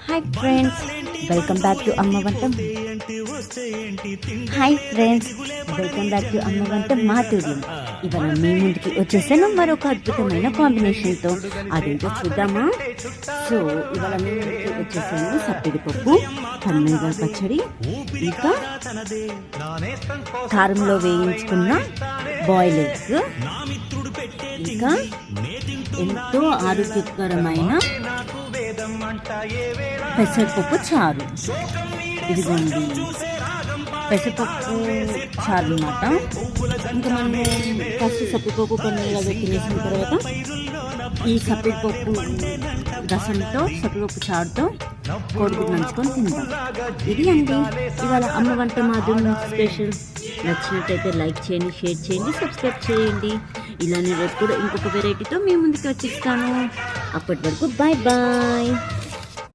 Hi friends, welcome back to అమ్మ వంట. Hi friends, welcome back to అమ్మ వంట మాధుర్యం. ఇవాళ మీ ముందుకి వచ్చేసాను మరొక అద్భుతమైన కాంబినేషన్తో. అదేంటో చూద్దామా? సో ఇవాళ మీ ముందుకి వచ్చేసాను సప్పిడి పప్పు, పన్నీర్ పచ్చడి, ఇంకా కారంలో వేయించుకున్న బాయిల్ ఎగ్, ఇంకా ఎంతో ఆరోగ్యకరమైన పెసరపప్పు చారు. ఇదిగోండి పెసరపప్పు చారు అన్నమాట. ఇంకా మనం ఫస్ట్ సప్పిపప్పు పన్నీర్ అది తినేసిన తర్వాత ఈ సప్పిపప్పు రసంతో సప్పిపప్పు చారుతో కోడిగుడ్డు నంచుకొని తింటాం. ఇది అండి ఇవాళ అమ్మ వంట మాధుర్యం స్పెషల్. నచ్చినట్టయితే లైక్ చేయండి, షేర్ చేయండి, సబ్స్క్రైబ్ చేయండి. ఇలానే రేపు కూడా ఇంకొక వెరైటీతో మీ ముందుకు వచ్చేస్తాను. అప్పటి వరకు బాయ్ బాయ్.